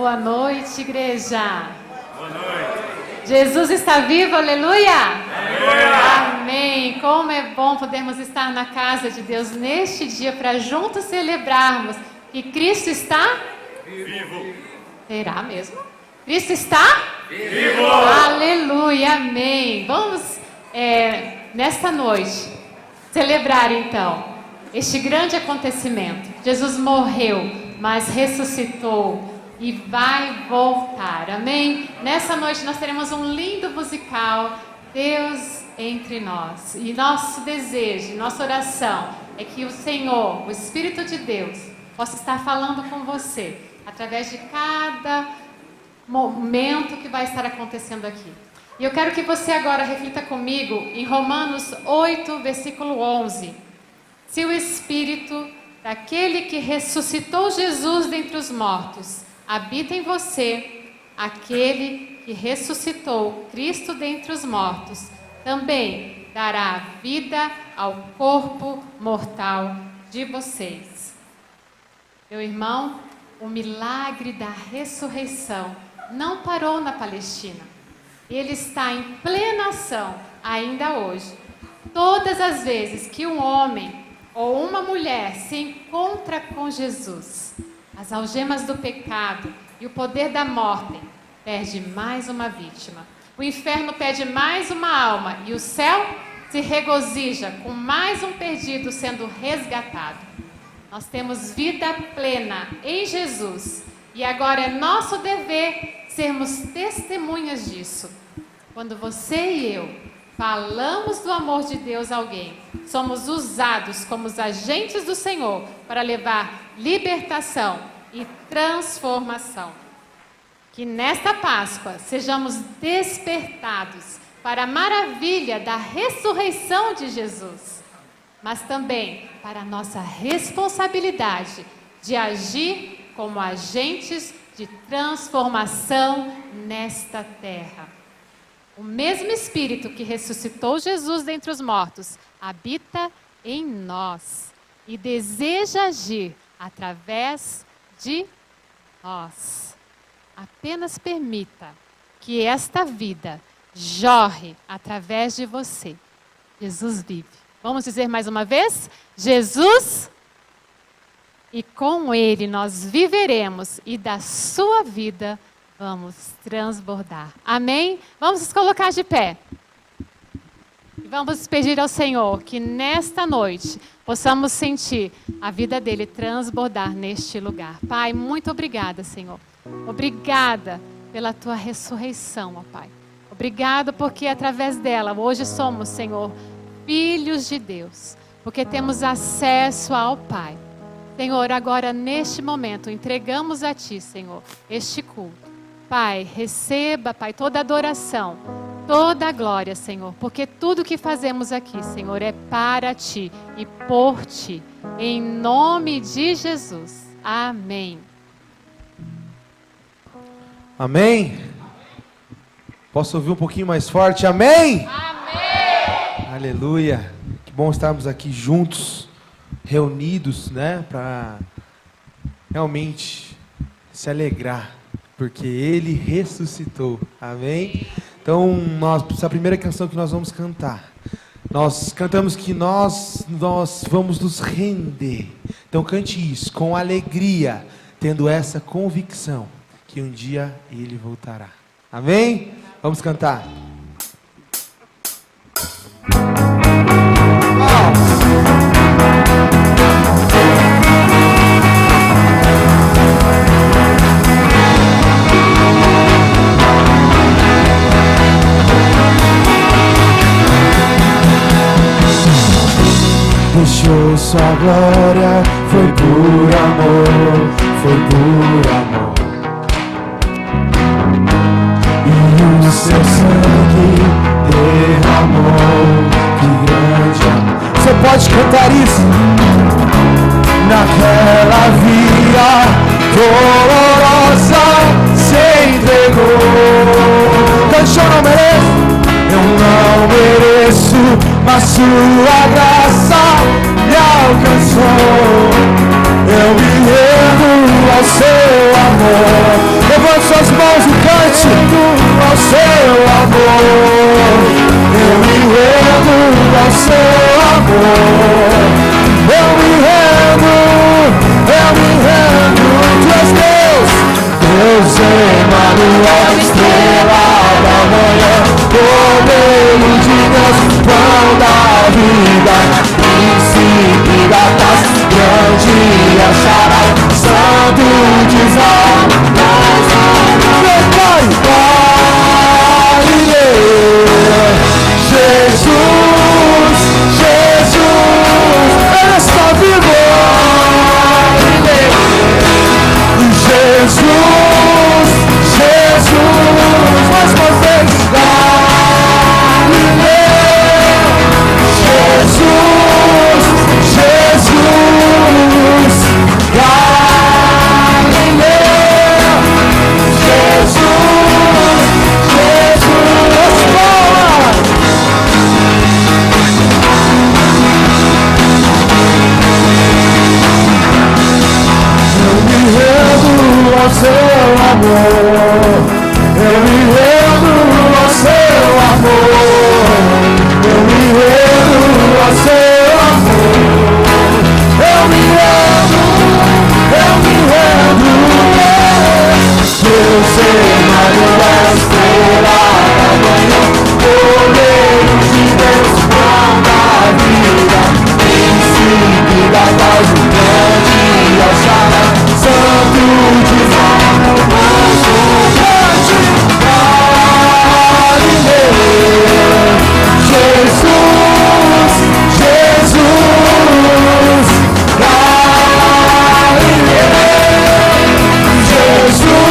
Boa noite, igreja. Boa noite. Jesus está vivo, aleluia! Aleluia! Amém! Como é bom podermos estar na casa de Deus neste dia para juntos celebrarmos que Cristo está Vivo. Será mesmo? Cristo está Vivo! Aleluia! Amém! Vamos, nesta noite, celebrar então este grande acontecimento. Jesus morreu, mas ressuscitou e vai voltar. Amém? Nessa noite nós teremos um lindo musical, Deus entre nós. E nosso desejo, nossa oração é que o Senhor, o Espírito de Deus, possa estar falando com você através de cada momento que vai estar acontecendo aqui. E eu quero que você agora reflita comigo em Romanos 8, versículo 11. Se o Espírito daquele que ressuscitou Jesus dentre os mortos habita em você, aquele que ressuscitou Cristo dentre os mortos também dará vida ao corpo mortal de vocês. Meu irmão, o milagre da ressurreição não parou na Palestina. Ele está em plena ação ainda hoje. Todas as vezes que um homem ou uma mulher se encontra com Jesus, as algemas do pecado e o poder da morte perde mais uma vítima. O inferno pede mais uma alma e o céu se regozija com mais um perdido sendo resgatado. Nós temos vida plena em Jesus e agora é nosso dever sermos testemunhas disso. Quando você e eu falamos do amor de Deus a alguém, somos usados como os agentes do Senhor para levar libertação e transformação. Que nesta Páscoa sejamos despertados para a maravilha da ressurreição de Jesus, mas também para a nossa responsabilidade de agir como agentes de transformação nesta terra. O mesmo Espírito que ressuscitou Jesus dentre os mortos habita em nós e deseja agir através de nós. Apenas permita que esta vida jorre através de você. Jesus vive. Vamos dizer mais uma vez? Jesus, e com Ele nós viveremos e da sua vida vamos transbordar. Amém? Vamos nos colocar de pé. E vamos pedir ao Senhor que nesta noite possamos sentir a vida dele transbordar neste lugar. Pai, muito obrigada, Senhor. Obrigada pela tua ressurreição, ó Pai. Obrigada porque através dela hoje somos, Senhor, filhos de Deus. Porque temos acesso ao Pai. Senhor, agora neste momento entregamos a Ti, Senhor, este culto. Pai, receba, Pai, toda adoração, toda a glória, Senhor, porque tudo que fazemos aqui, Senhor, é para Ti e por Ti, em nome de Jesus. Amém. Amém? Posso ouvir um pouquinho mais forte? Amém? Amém! Aleluia. Que bom estarmos aqui juntos, reunidos, né, para realmente se alegrar, porque Ele ressuscitou. Amém? Então, essa primeira canção que nós vamos cantar, nós cantamos que nós vamos nos render. Então, cante isso com alegria, tendo essa convicção que um dia Ele voltará. Amém? Vamos cantar. Deixou sua glória, foi por amor, foi por amor. E o seu sangue derramou, que grande amor. Você pode cantar isso? Naquela via dolorosa se entregou. Canção não mereço, eu não mereço, mas sua graça me alcançou. Eu me rendo ao seu amor. Levante suas mãos e cante. ao seu amor, eu me rendo ao seu amor, eu me rendo, tu és Deus Emmanuel, estrela da manhã, poder de Deus, pão da vida, príncipe da paz, grande achará, santo de Israel, meu Pai, Jesus, Ele está vivo, Jesus, mais uma vez, Jesus, Galileu, ao seu amor, eu me rendo ao seu amor, eu me rendo ao seu amor, eu me rendo, Deus Emmanuel, estrela da manhã, poder de Deus, pão da vida, príncipe da paz, grande Alxará, santo de Israel, anjo grande, Galileu, Jesus, Galileu, Jesus,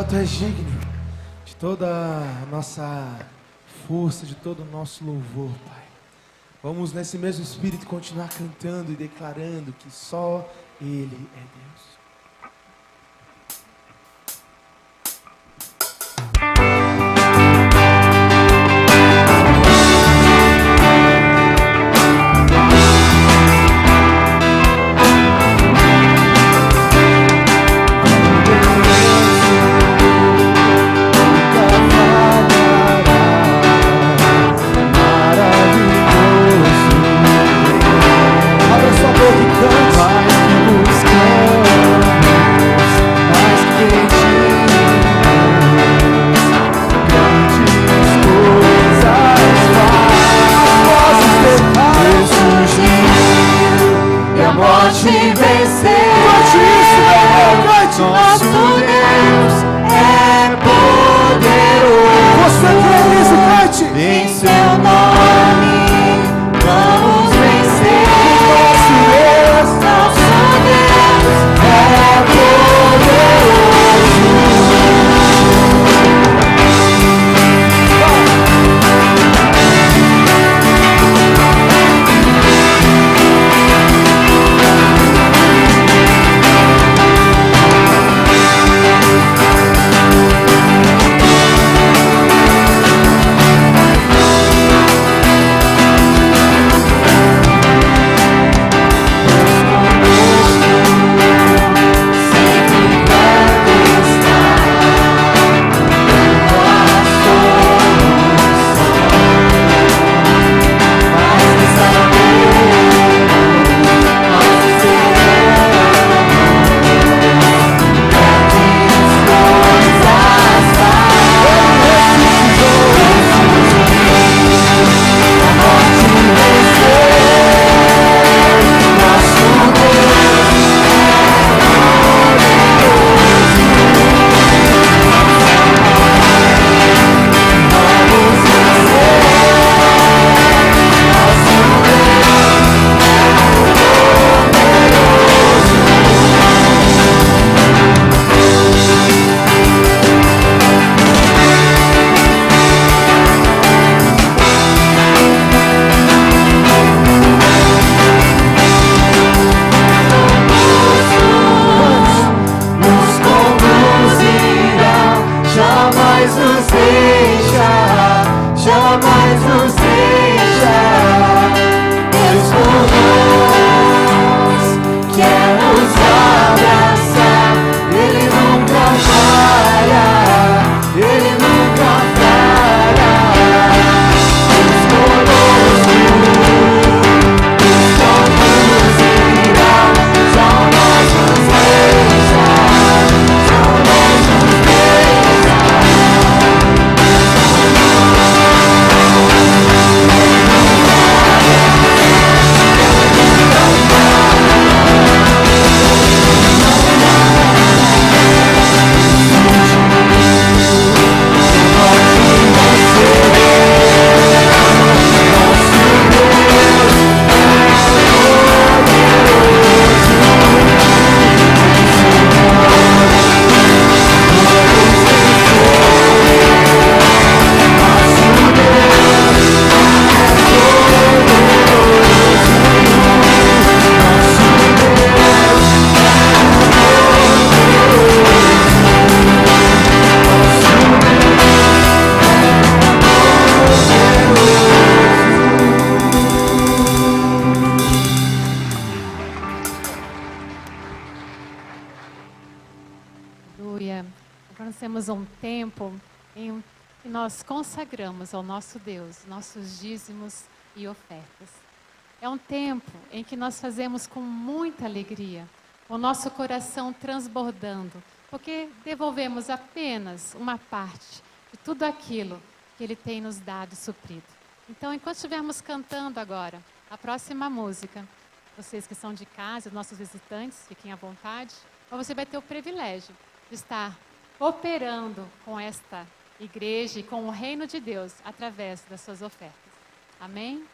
Tu és digno de toda a nossa força, de todo o nosso louvor, Pai. Vamos nesse mesmo espírito continuar cantando e declarando que só Ele é Deus. nós temos um tempo em que nós consagramos ao nosso Deus nossos dízimos e ofertas. É um tempo em que nós fazemos com muita alegria, o nosso coração transbordando, porque devolvemos apenas uma parte de tudo aquilo que Ele tem nos dado e suprido. Então, enquanto estivermos cantando agora a próxima música, vocês que são de casa, nossos visitantes, fiquem à vontade, mas você vai ter o privilégio de estar cooperando com esta igreja e com o reino de Deus através das suas ofertas. Amém?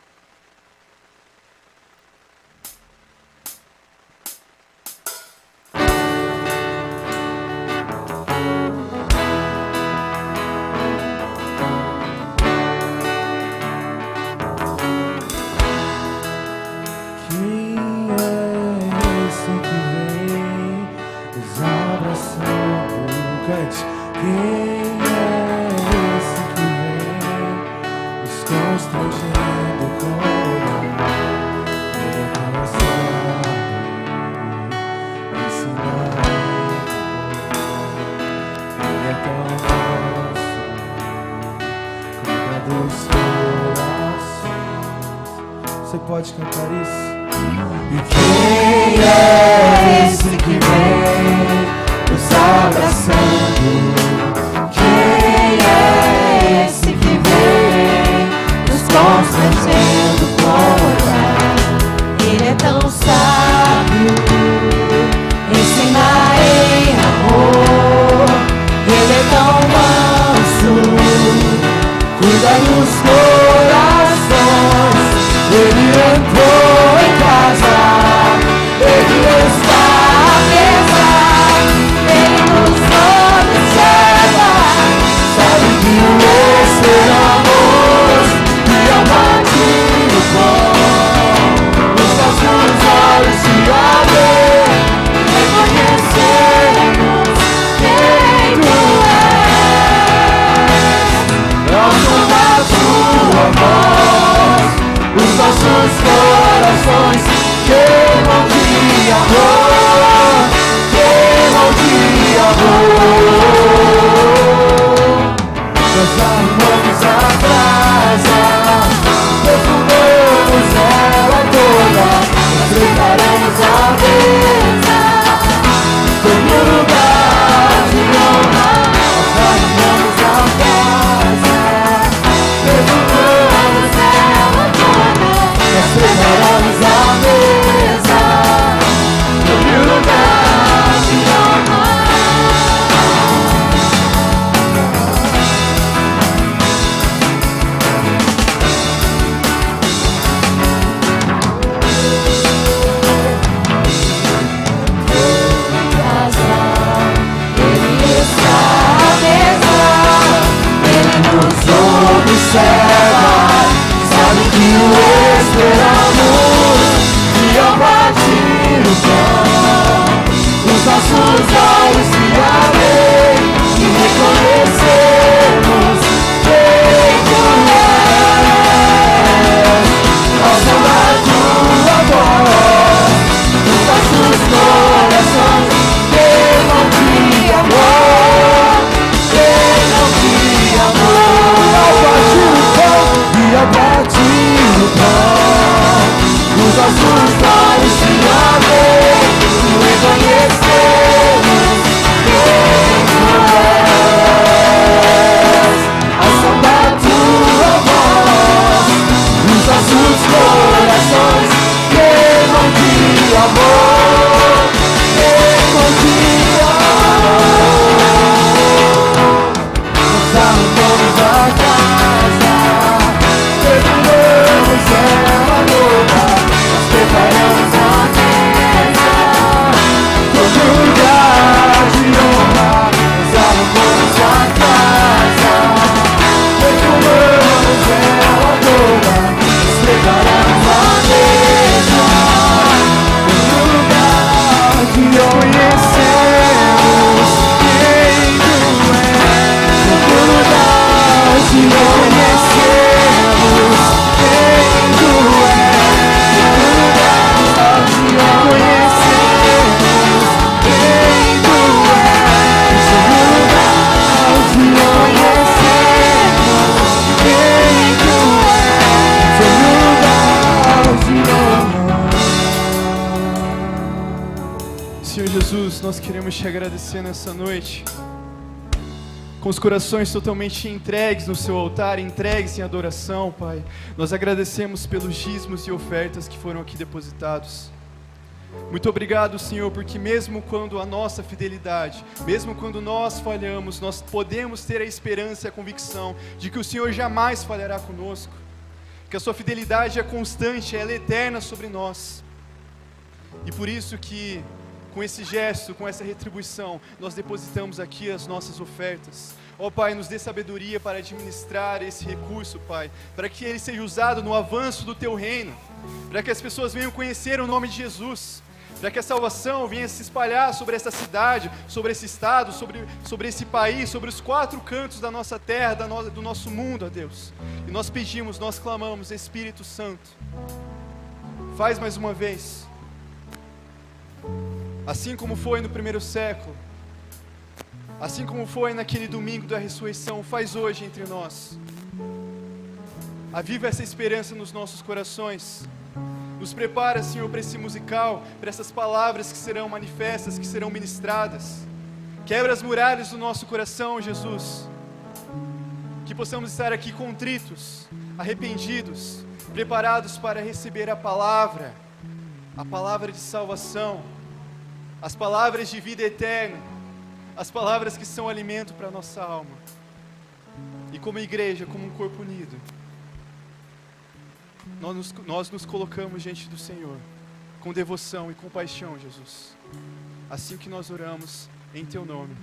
Você pode cantar isso? E quem é esse que vem nos abraçando? Quem é esse que vem nos constrangendo com olhar? Ele é tão sábio, ensina em amor. Ele é tão manso, cuida dos corações. Ele entrou em casa, Ele está à mesa, Ele nos observa, sabe que o esperamos e ao partir o pão, os nossos olhos se abrem e reconhecemos quem Tu és. Ao som da Sua voz, os nossos corações queimam de amor, queimam de amor. Nós arrumamos a casa, perfumamos ela toda, nós preparamos a mesa, todo lugar de honra. Nós arrumamos a casa, perfumamos ela toda, nós preparamos a mesa, todo lugar de honra. Ele está à mesa, Ele nos observa, sabe que o esperamos e ao partir o pão, os nossos olhos se abrem e reconhecemos quem Tu és. Ao som da Tua voz, os nossos corações queimam de amor, queimam de amor. E ao partir o pão, Senhor Jesus, nós queremos te agradecer nessa noite, com os corações totalmente entregues no seu altar, entregues em adoração, Pai. Nós agradecemos pelos dízimos e ofertas que foram aqui depositados. Muito obrigado, Senhor, porque mesmo quando a nossa fidelidade, mesmo quando nós falhamos, nós podemos ter a esperança e a convicção de que o Senhor jamais falhará conosco, que a sua fidelidade é constante, ela é eterna sobre nós. E por isso que, com esse gesto, com essa retribuição, nós depositamos aqui as nossas ofertas. Ó Pai, nos dê sabedoria para administrar esse recurso, Pai, para que ele seja usado no avanço do Teu reino, para que as pessoas venham conhecer o nome de Jesus, para que a salvação venha se espalhar sobre essa cidade, sobre esse estado, sobre esse país, sobre os 4 cantos da nossa terra, do nosso mundo, ó Deus. E nós pedimos, nós clamamos, Espírito Santo, faz mais uma vez, assim como foi no primeiro século, assim como foi naquele domingo da ressurreição, faz hoje entre nós. Aviva essa esperança nos nossos corações. Nos prepara, Senhor, para esse musical, para essas palavras que serão manifestas, que serão ministradas. Quebra as muralhas do nosso coração, Jesus. Que possamos estar aqui contritos, arrependidos, preparados para receber a palavra de salvação, as palavras de vida eterna, as palavras que são alimento para a nossa alma. E como igreja, como um corpo unido, nós nos colocamos diante do Senhor, com devoção e compaixão, Jesus. Assim que nós oramos, em Teu nome.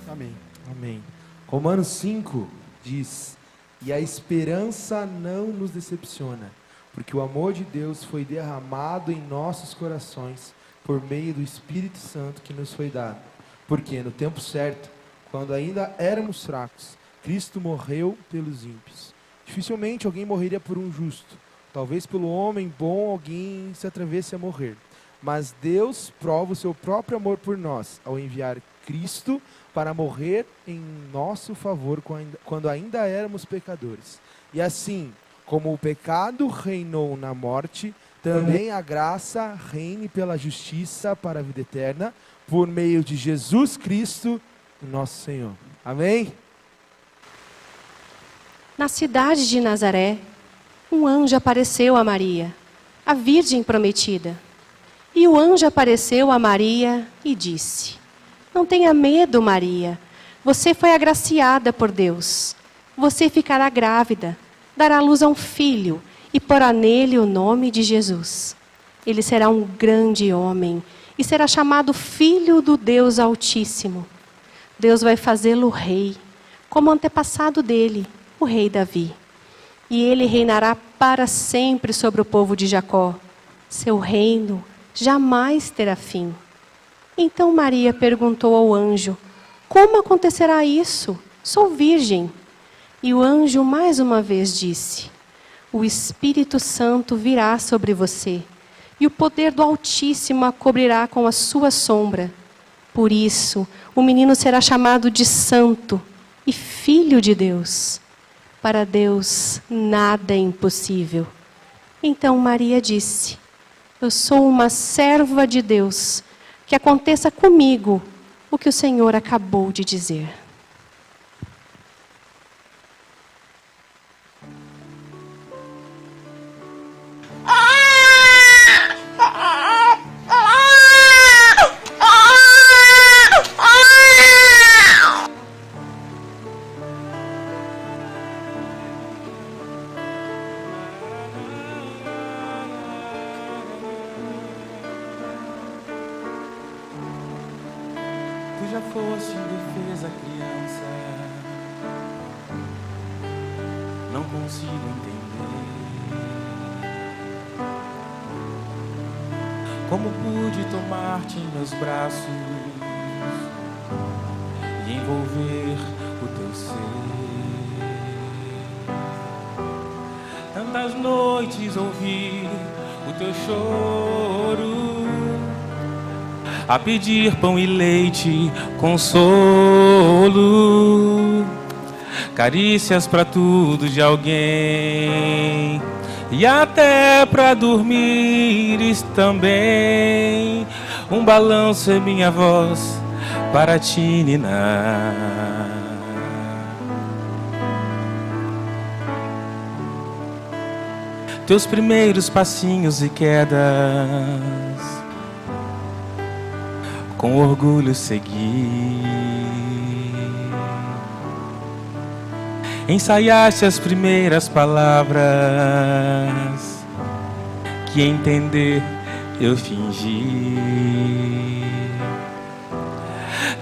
Amém. Amém. Romanos 5 diz: e a esperança não nos decepciona, porque o amor de Deus foi derramado em nossos corações por meio do Espírito Santo que nos foi dado. Porque no tempo certo, quando ainda éramos fracos, Cristo morreu pelos ímpios. Dificilmente alguém morreria por um justo. Talvez pelo homem bom alguém se atrevesse a morrer. Mas Deus prova o seu próprio amor por nós, ao enviar Cristo para morrer em nosso favor quando ainda éramos pecadores. E assim, como o pecado reinou na morte, também a graça reine pela justiça para a vida eterna, por meio de Jesus Cristo, nosso Senhor. Amém? Na cidade de Nazaré, um anjo apareceu a Maria, a virgem prometida. E o anjo apareceu a Maria e disse: não tenha medo, Maria, você foi agraciada por Deus. Você ficará grávida, dará luz a um filho e porá nele o nome de Jesus. Ele será um grande homem e será chamado Filho do Deus Altíssimo. Deus vai fazê-lo rei, como antepassado dele, o rei Davi. E ele reinará para sempre sobre o povo de Jacó. Seu reino jamais terá fim. Então Maria perguntou ao anjo: como acontecerá isso? Sou virgem. E o anjo mais uma vez disse: o Espírito Santo virá sobre você, e o poder do Altíssimo a cobrirá com a sua sombra. Por isso, o menino será chamado de Santo e Filho de Deus. Para Deus, nada é impossível. Então Maria disse: eu sou uma serva de Deus, que aconteça comigo o que o Senhor acabou de dizer. Tu já foste indefesa criança, não consigo entender como pude tomar-te em meus braços e envolver o teu ser. Tantas noites ouvi o teu choro, a pedir pão e leite, consolo, carícias pra tudo de alguém, e até pra dormires também. um balanço é minha voz para te ninar. Teus primeiros passinhos e quedas, com orgulho segui. Ensaiaste as primeiras palavras que entender eu fingi.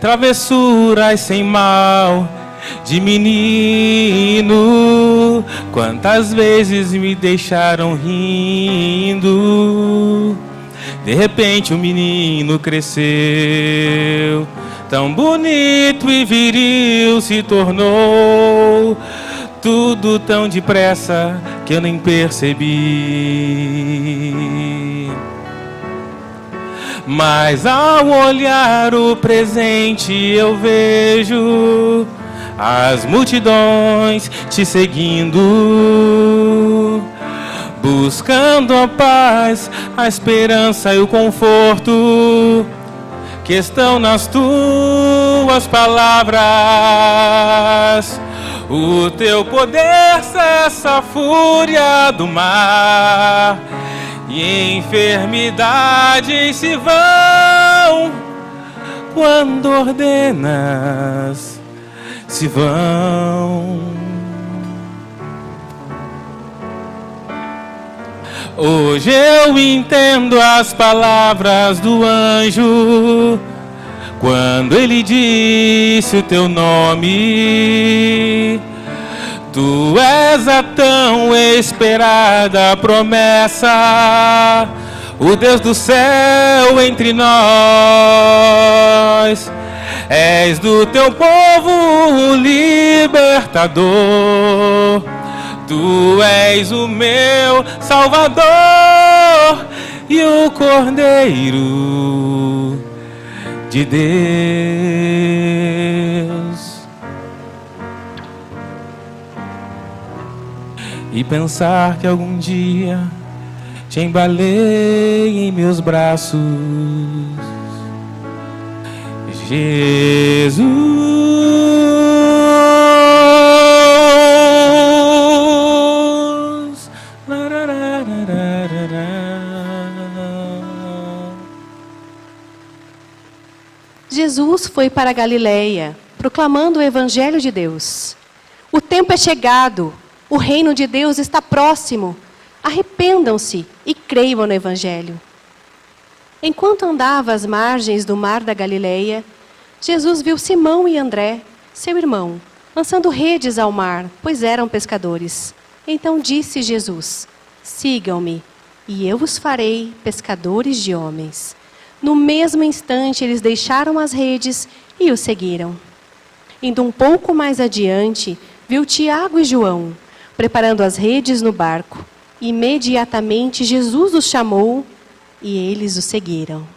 Travessuras sem mal de menino, quantas vezes me deixaram rindo. De repente o menino cresceu, tão bonito e viril se tornou. Tudo tão depressa que eu nem percebi. Mas ao olhar o presente eu vejo as multidões te seguindo, buscando a paz, a esperança e o conforto que estão nas tuas palavras. O teu poder cessa a fúria do mar, e enfermidades se vão quando ordenas, se vão. Hoje eu entendo as palavras do anjo quando ele disse o teu nome. Tu és a tão esperada promessa, o Deus do céu entre nós. És do teu povo o libertador. Tu és o meu Salvador e o Cordeiro de Deus. E pensar que algum dia te embalei em meus braços, Jesus. Jesus foi para a Galileia, proclamando o Evangelho de Deus. O tempo é chegado, o reino de Deus está próximo. Arrependam-se e creiam no Evangelho. Enquanto andava às margens do mar da Galileia, Jesus viu Simão e André, seu irmão, lançando redes ao mar, pois eram pescadores. Então disse Jesus: sigam-me, e eu vos farei pescadores de homens. No mesmo instante, eles deixaram as redes e o seguiram. Indo um pouco mais adiante, viu Tiago e João, preparando as redes no barco. Imediatamente, Jesus os chamou e eles o seguiram.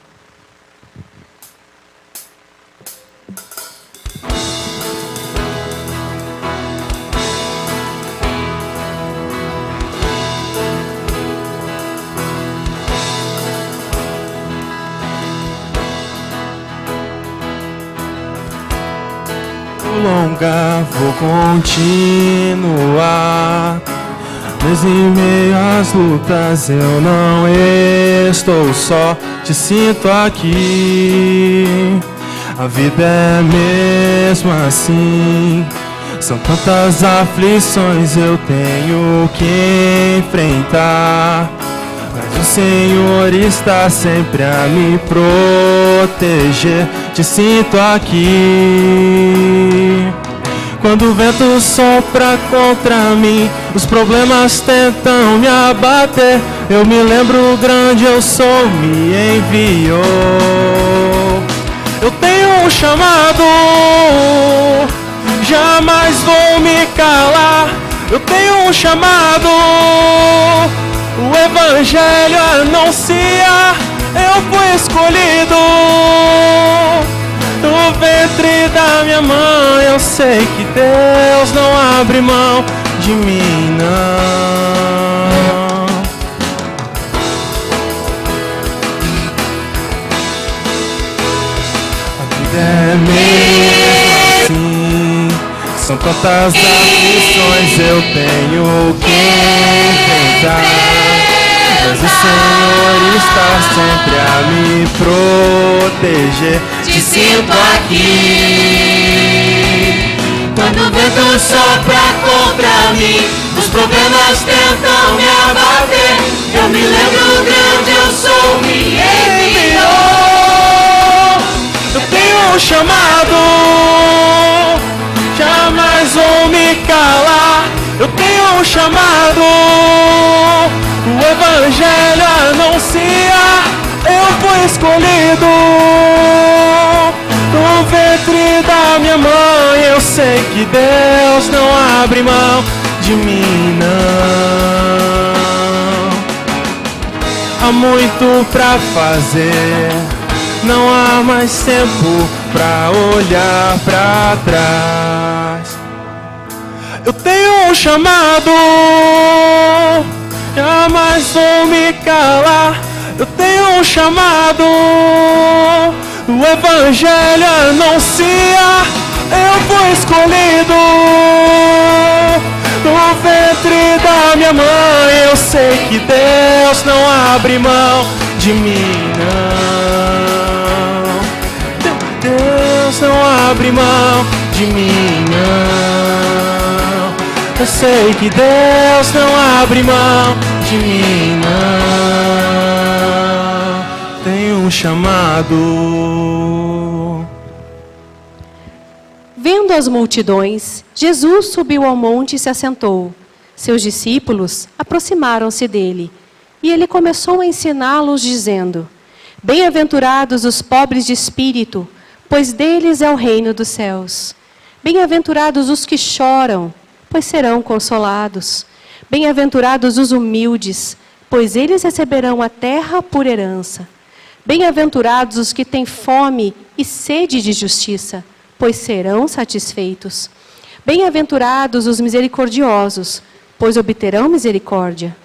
Longa, vou continuar. Mas em meio às lutas eu não estou só, te sinto aqui. A vida é mesmo assim, são tantas aflições eu tenho que enfrentar. Mas o Senhor está sempre a me proteger, te sinto aqui. Quando o vento sopra contra mim, os problemas tentam me abater, eu me lembro o grande eu sou me enviou. Eu tenho um chamado, jamais vou me calar. Eu tenho um chamado, o Evangelho anuncia. Eu fui escolhido do ventre da minha mãe. Eu sei que Deus não abre mão de mim, não. é mesmo assim. São tantas aflições eu tenho que enfrentar, mas o Senhor está sempre a me proteger. Te sinto aqui. Quando o vento sopra contra mim, os problemas tentam me abater. Eu me lembro grande, eu sou, me enviou. Eu tenho um chamado, jamais vou me calar. Eu tenho um chamado, o Evangelho anuncia. Eu fui escolhido no ventre da minha mãe. Eu sei que Deus não abre mão de mim, não. Há muito pra fazer, não há mais tempo pra olhar pra trás. Eu tenho um chamado, jamais vou me calar. Eu tenho um chamado, o Evangelho anuncia. Eu fui escolhido no ventre da minha mãe. Eu sei que Deus não abre mão de mim, não. Deus não abre mão de mim, não. Eu sei que Deus não abre mão de mim, não. Tenho um chamado. Vendo as multidões, Jesus subiu ao monte e se assentou. Seus discípulos aproximaram-se dele, e ele começou a ensiná-los, dizendo: Bem-aventurados os pobres de espírito, pois deles é o reino dos céus. Bem-aventurados os que choram, pois serão consolados. Bem-aventurados os humildes, pois eles receberão a terra por herança. Bem-aventurados os que têm fome e sede de justiça, pois serão satisfeitos. Bem-aventurados os misericordiosos, pois obterão misericórdia.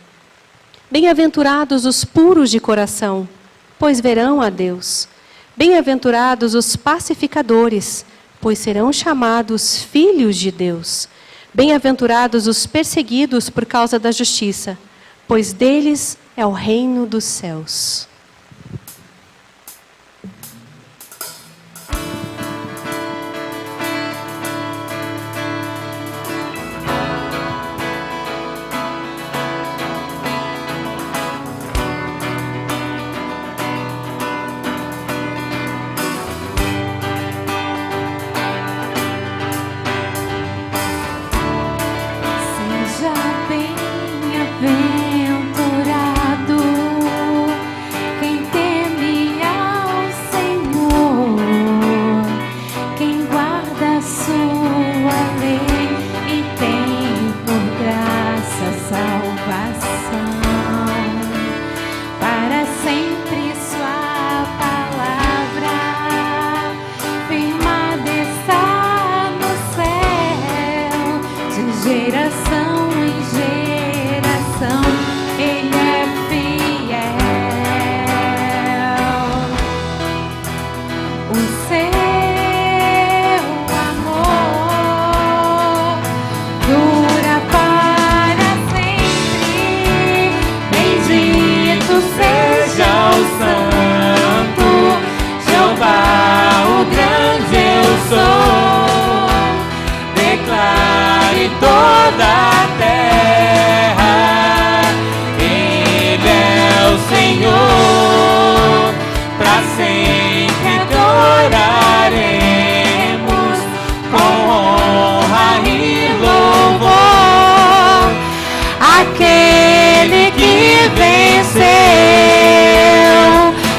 Bem-aventurados os puros de coração, pois verão a Deus. Bem-aventurados os pacificadores, pois serão chamados filhos de Deus. Bem-aventurados os perseguidos por causa da justiça, pois deles é o reino dos céus.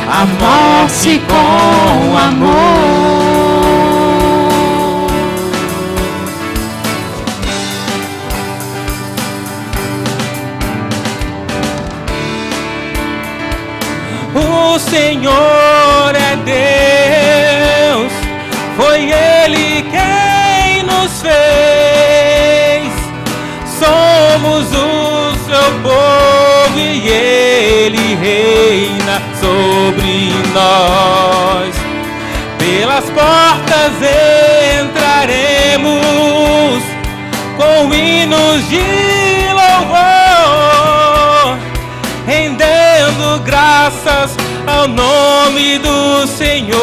Amor-se com amor. O Senhor é Deus, foi Ele quem nos fez. Somos o seu povo e Ele reina sobre nós. Pela pelas portas entraremos com hinos de louvor, rendendo graças ao nome do Senhor,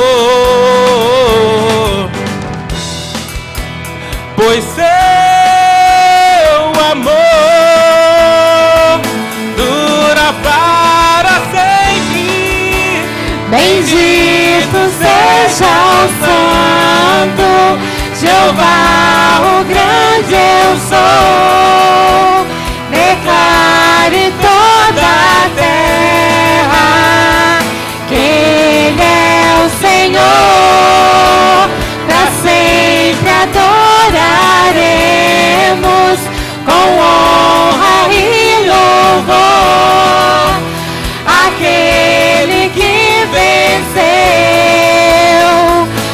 pois seu amor dura para sempre. Bendito seja o Santo Jeová, o grande eu sou. Declare toda a terra que Ele é o Senhor. Para sempre adoraremos com honra e louvor aquele que venceu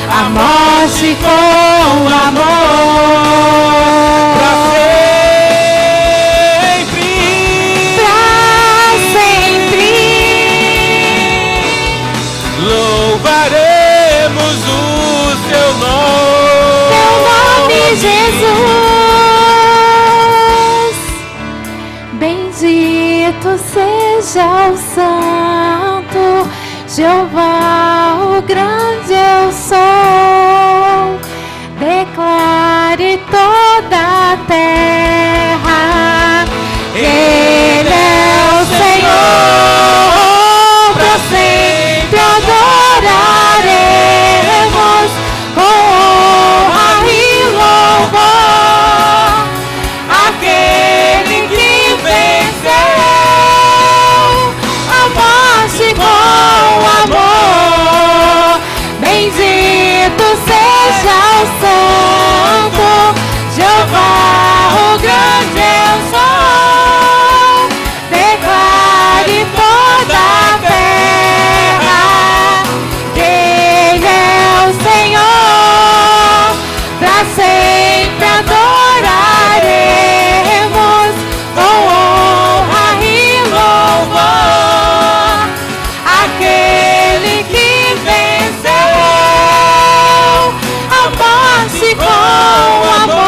a morte com amor. Pra sempre louvaremos o seu nome. Teu nome, Jesus. Bendito seja o Santo Jeová, o grande eu sou. Declare toda a terra que Ele é o Senhor. Para sempre adoraremos com honra e louvor aquele que venceu a morte com amor. Bendito seja o Santo Jeová, o grande eu sou. Declare toda a terra que Ele é o Senhor. Para sempre adoraremos com honra e louvor aquele que venceu a morte com amor.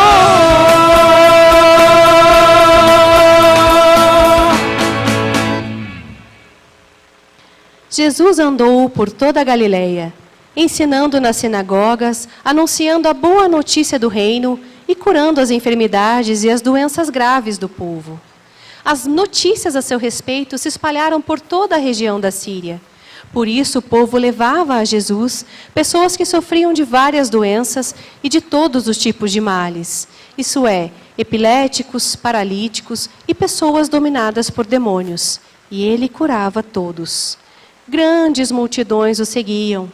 Jesus andou por toda a Galileia, ensinando nas sinagogas, anunciando a boa notícia do reino e curando as enfermidades e as doenças graves do povo. As notícias a seu respeito se espalharam por toda a região da Síria. Por isso o povo levava a Jesus pessoas que sofriam de várias doenças e de todos os tipos de males, isso é, epiléticos, paralíticos e pessoas dominadas por demônios. E ele curava todos. Grandes multidões o seguiam.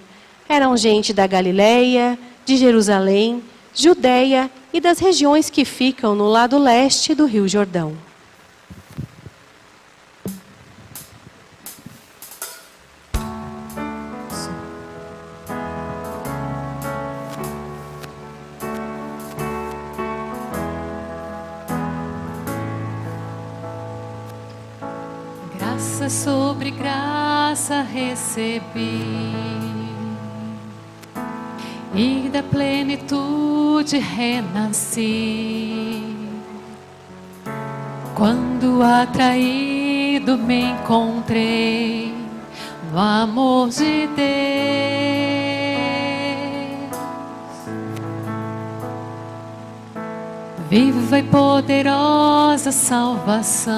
Eram gente da Galileia, de Jerusalém, Judeia e das regiões que ficam no lado leste do Rio Jordão. Graça sobre graça recebi, e da plenitude renasci. Quando atraído me encontrei no amor de Deus, viva e poderosa salvação,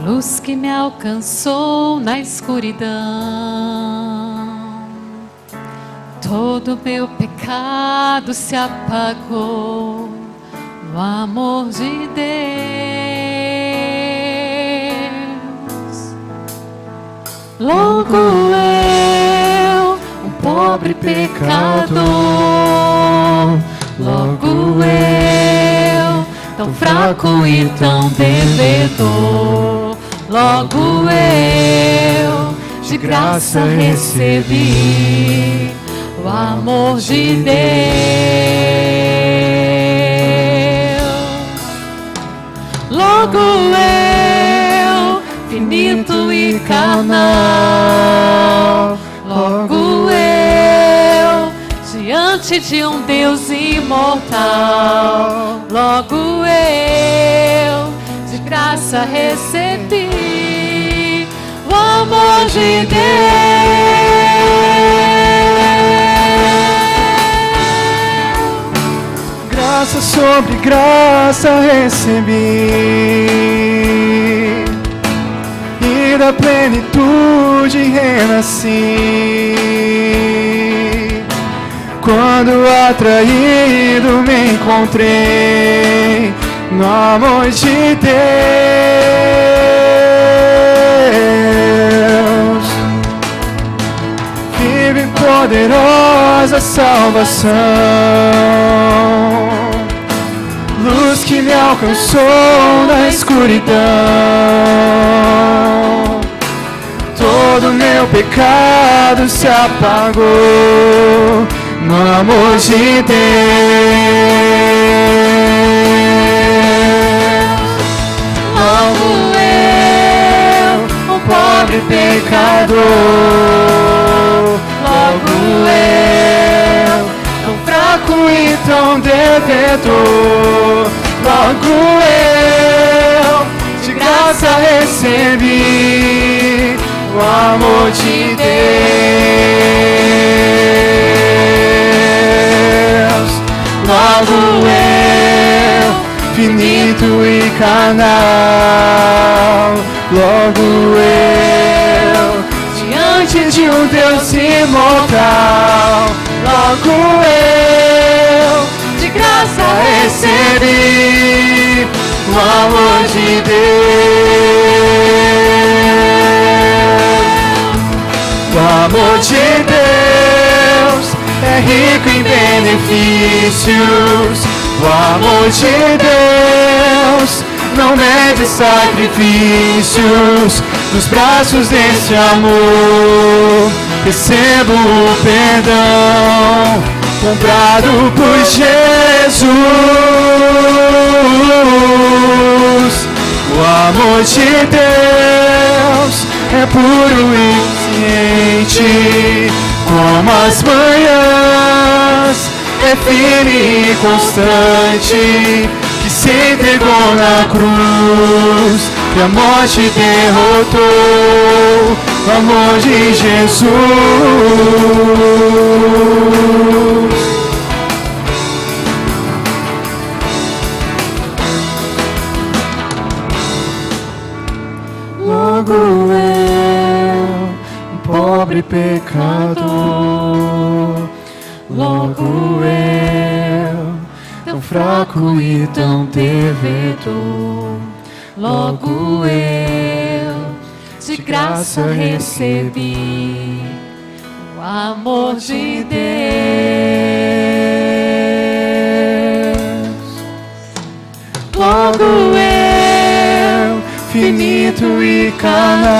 luz que me alcançou na escuridão. Todo meu pecado se apagou no amor de Deus. Logo eu, um pobre pecador, logo eu, tão fraco e tão devedor, logo eu, de graça recebi o amor de Deus. Logo eu, finito e carnal, Logo eu, diante de um Deus imortal, logo eu, de graça recebi o amor de Deus. Graça sobre graça recebi, e da plenitude renasci. Quando atraído me encontrei no amor de Deus. Vive poderosa salvação, luz que me alcançou na escuridão. Todo meu pecado se apagou no amor de Deus. Logo eu, um pobre pecador, logo eu, tão fraco e tão devedor, logo eu, de graça recebi o amor de Deus. Logo eu, finito e carnal, logo eu, diante de um Deus imortal, logo eu, de graça recebi o amor de Deus. O amor de Deus é rico em benefícios. O amor de Deus não mede sacrifícios. Nos braços desse amor recebo o perdão, comprado por Jesus. O amor de Deus é puro e ciente como as manhãs, é firme e constante, que se entregou na cruz e a morte derrotou. O amor de Jesus. Logo eu, um pobre pecador, logo eu, tão fraco e tão devedor, logo eu, de graça recebi o amor de Deus. Logo eu, finito e carnal,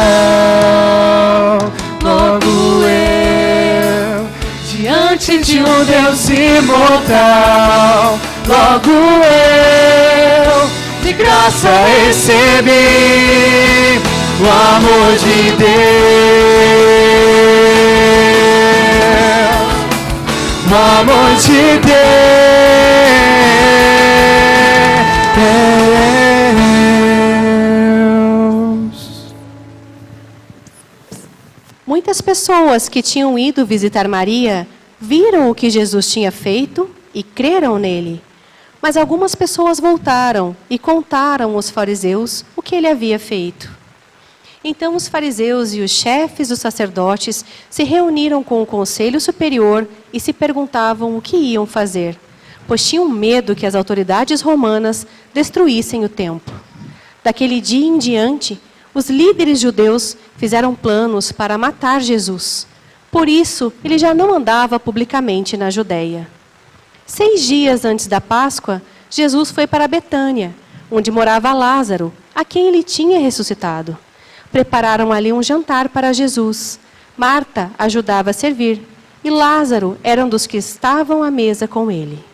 logo eu, diante de um Deus imortal, logo eu, de graça recebi o amor de Deus. O amor de Deus. Muitas pessoas que tinham ido visitar Maria viram o que Jesus tinha feito e creram nele. Mas algumas pessoas voltaram e contaram aos fariseus o que ele havia feito. Então os fariseus e os chefes dos sacerdotes se reuniram com o conselho superior e se perguntavam o que iam fazer, pois tinham medo que as autoridades romanas destruíssem o templo. Daquele dia em diante, os líderes judeus fizeram planos para matar Jesus. Por isso, ele já não andava publicamente na Judeia. 6 dias antes da Páscoa, Jesus foi para Betânia, onde morava Lázaro, a quem ele tinha ressuscitado. Prepararam ali um jantar para Jesus. Marta ajudava a servir, e Lázaro era um dos que estavam à mesa com ele.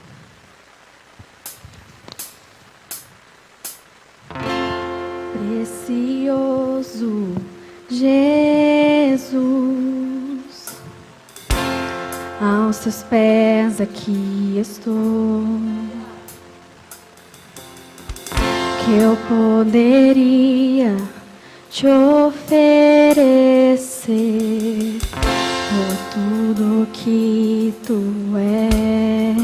Precioso Jesus, aos teus pés aqui estou. Que eu poderia te oferecer por tudo que tu és.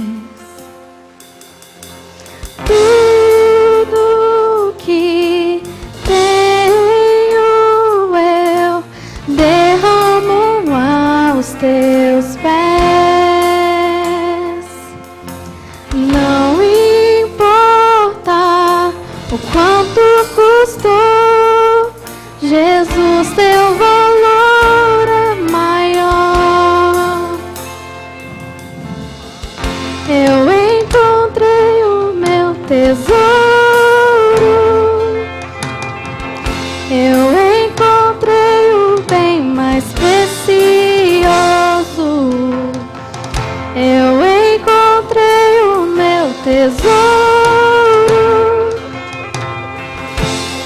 Tudo que tenho eu derramo aos teus pés. Não importa o quanto custou, Jesus, teu valor é maior. Eu encontrei o meu tesouro. Eu encontrei o bem mais precioso. Eu encontrei o meu tesouro.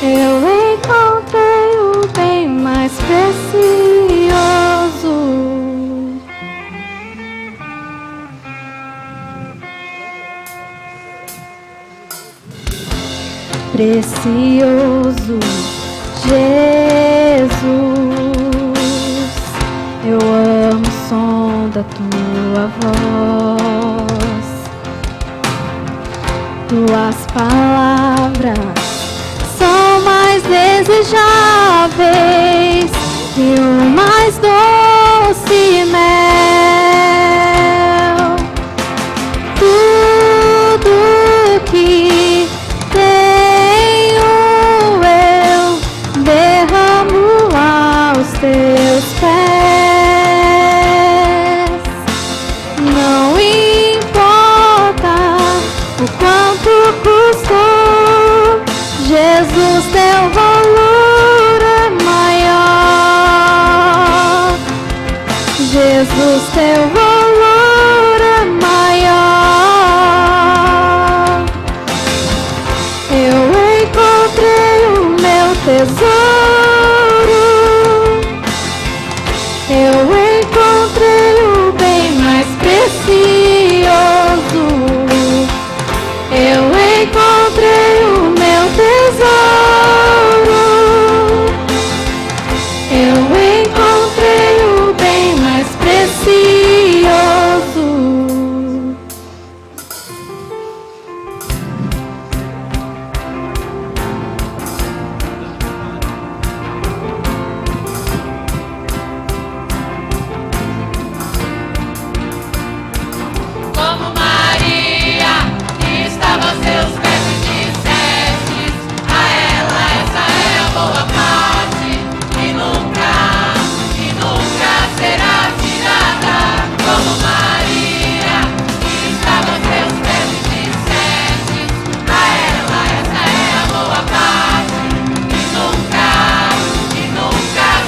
Eu encontrei o bem mais precioso. Precioso Jesus, eu amo o som da tua voz. Tuas palavras são mais desejáveis que o mais doce mel. Tudo que tenho eu derramo aos teus pés. Não importa o quanto custou, Jesus, teu valor é maior. Jesus, teu valor é maior. Eu encontrei o meu tesouro. Eu encontrei o bem mais precioso. Eu encontrei o meu tesouro. Eu encontrei o bem mais precioso. Como Maria, que estava aos seus pés e disseste a ela, essa é a boa parte, que nunca será tirada. Como Maria, que estava aos seus pés e disseste a ela, essa é a boa parte, que nunca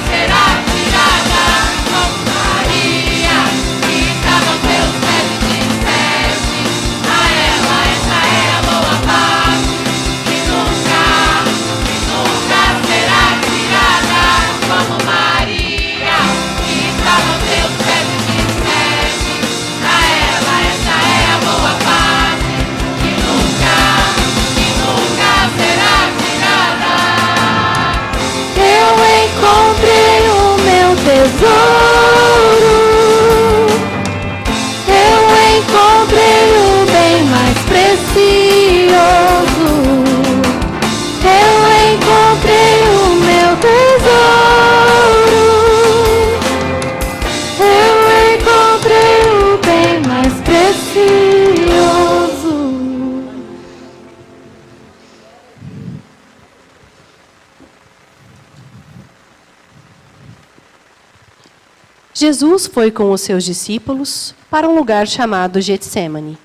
será tirada. Como Maria, que estava aos seus pés e disseste a ela, essa é a boa parte, que nunca será tirada. Como Maria, que estava aos seus pés e disseste a ela, essa é a boa parte, que nunca será tirada. Eu encontrei o meu tesouro. Eu encontrei o bem mais precioso. Eu encontrei o meu tesouro. Eu encontrei o bem mais precioso. Jesus foi com os seus discípulos para um lugar chamado Getsêmani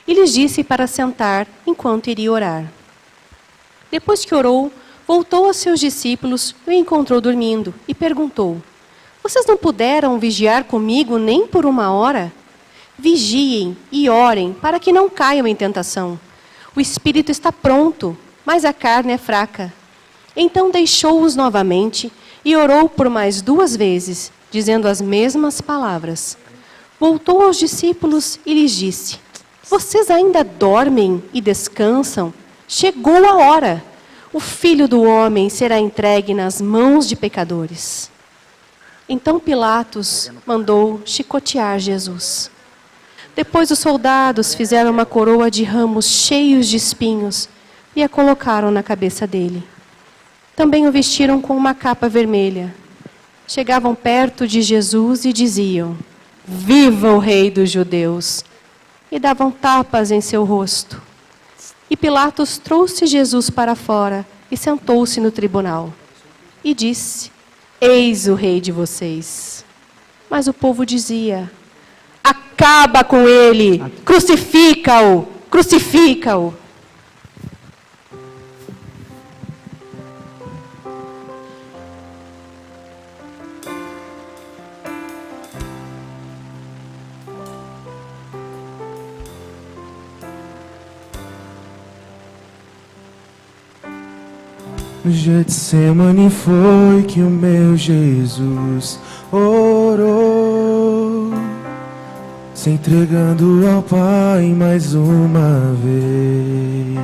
e lhes disse para sentar enquanto iria orar. Depois que orou, voltou a seus discípulos e o encontrou dormindo e perguntou: Vocês não puderam vigiar comigo nem por 1 hora? Vigiem e orem para que não caiam em tentação. O espírito está pronto, mas a carne é fraca. Então deixou-os novamente e orou por mais 2 vezes, dizendo as mesmas palavras. Voltou aos discípulos e lhes disse: vocês ainda dormem e descansam? Chegou a hora. O Filho do Homem será entregue nas mãos de pecadores. Então Pilatos mandou chicotear Jesus. Depois os soldados fizeram uma coroa de ramos cheios de espinhos e a colocaram na cabeça dele. Também o vestiram com uma capa vermelha. Chegavam perto de Jesus e diziam: viva o Rei dos Judeus! E davam tapas em seu rosto. E Pilatos trouxe Jesus para fora e sentou-se no tribunal. E disse: eis o rei de vocês. Mas o povo dizia: acaba com ele, crucifica-o, crucifica-o. No Getsemane foi que o meu Jesus orou, se entregando ao Pai mais uma vez.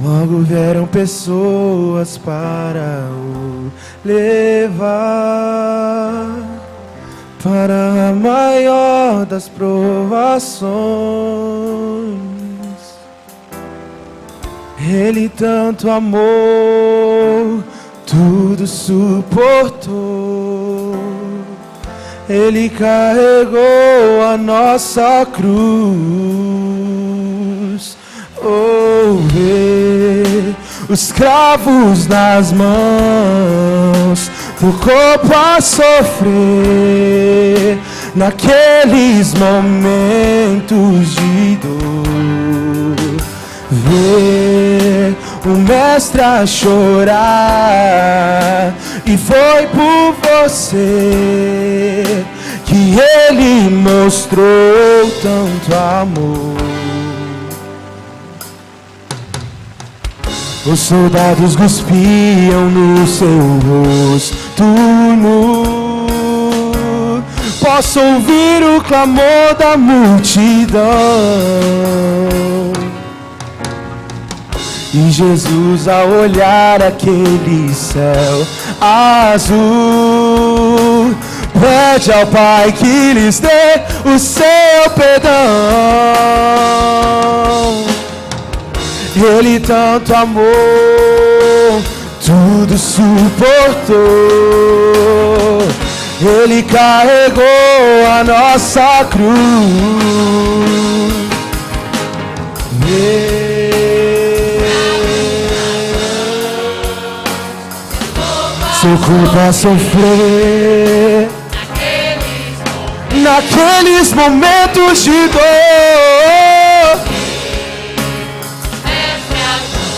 Logo vieram pessoas para o levar para a maior das provações. Ele tanto amou, tudo suportou. Ele carregou a nossa cruz. Oh, vê os cravos nas mãos, o corpo a sofrer naqueles momentos de dor. Ver o mestre a chorar, e foi por você que ele mostrou tanto amor. Os soldados cuspiam no seu rosto nu. Posso ouvir o clamor da multidão. E Jesus, ao olhar aquele céu azul, pede ao Pai que lhes dê o seu perdão. Ele tanto amou, tudo suportou. Ele carregou a nossa cruz. Seu corpo a sofrer naqueles momentos de dor.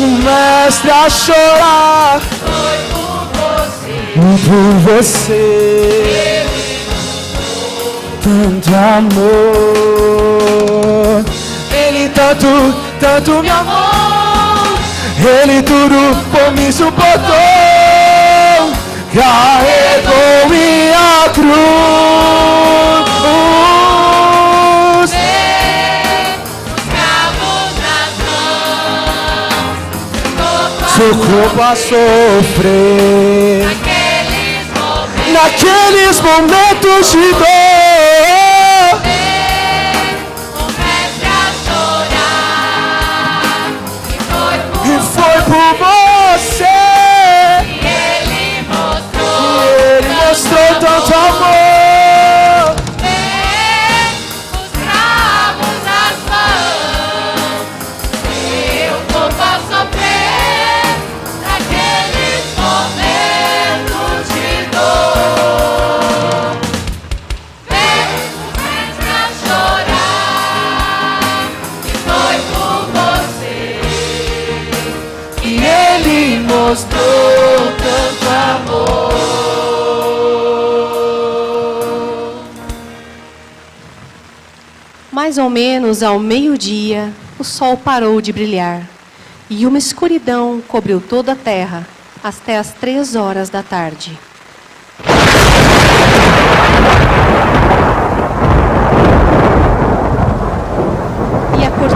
O mestre a chorar por você. Tanto amor. Ele tanto me amou. Ele tudo por mim suportou. Carregou minha cruz. Seu corpo a sofrer naqueles momentos de dor. E foi por você. Mostrou tanto amor. Os cravos nas mãos, eu vou sofrer naqueles momentos de dor. Vem o mestre a chorar, e foi por você que ele mostrou tanto amor. Mais ou menos ao meio-dia, o sol parou de brilhar, e uma escuridão cobriu toda a terra, até as 3 horas da tarde.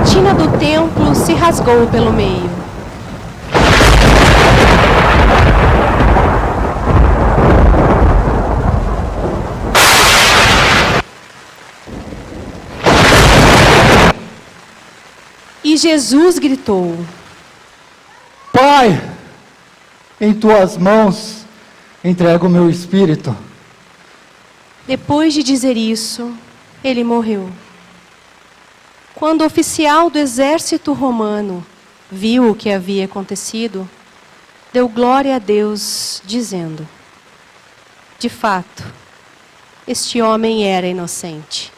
cortina do templo se rasgou pelo meio. E Jesus gritou: Pai, em tuas mãos entrego o meu espírito. Depois de dizer isso, ele morreu. Quando o oficial do exército romano viu o que havia acontecido, deu glória a Deus, dizendo: de fato, este homem era inocente.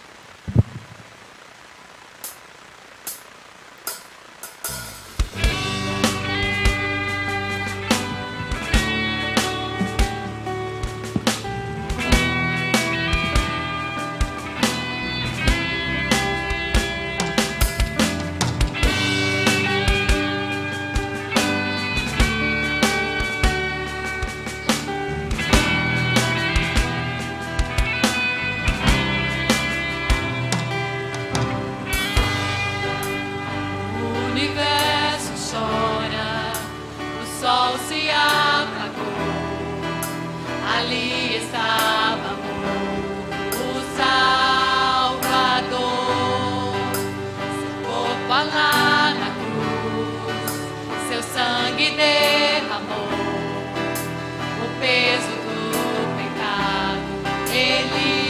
O universo chora, o sol se apagou. Ali estava o Salvador, seu corpo lá na cruz, seu sangue derramou, o peso do pecado ele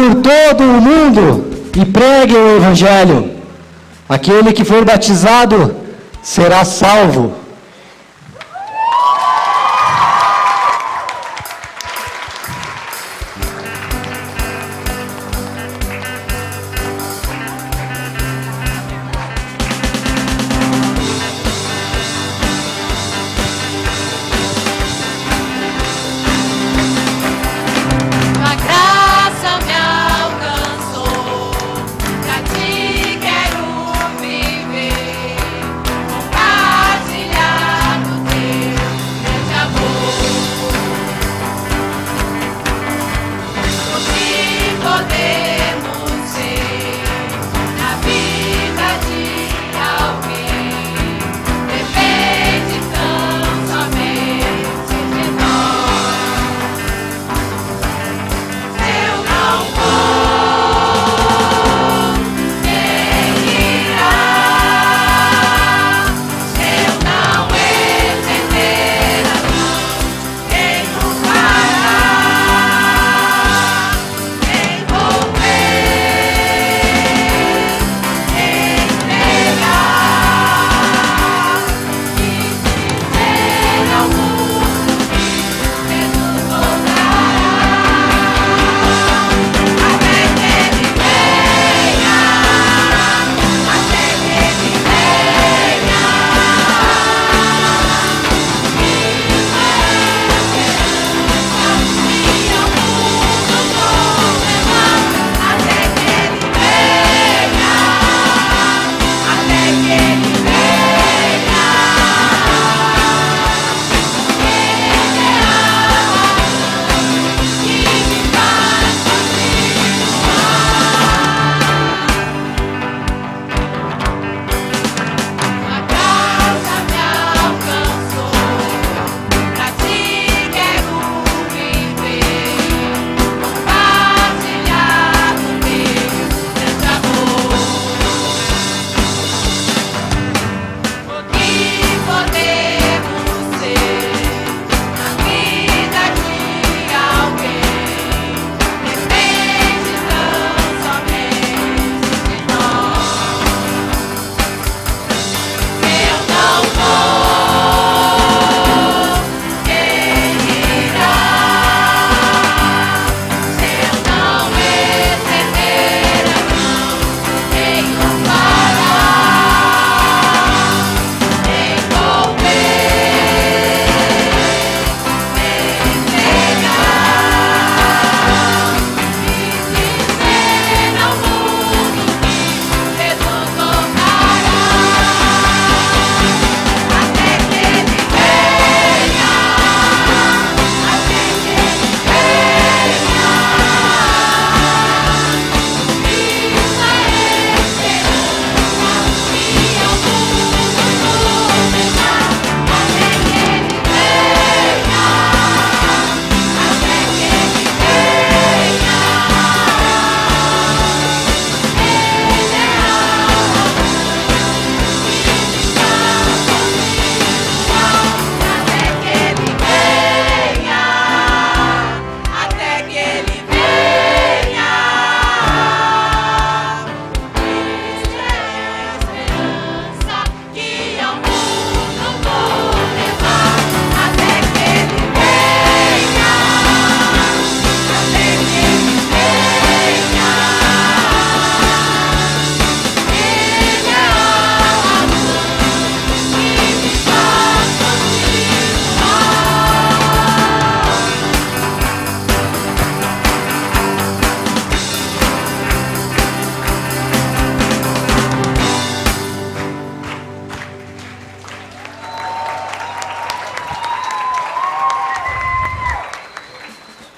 por todo o mundo e preguem o Evangelho. Aquele que for batizado será salvo. Tua graça me alcançou, pra ti quero viver, compartilhar do teu grande amor. O que podemos ser na vida de alguém, depende tão somente de nós. Eu não vou, quem irá? Eu não estender a mão, quem nos fará?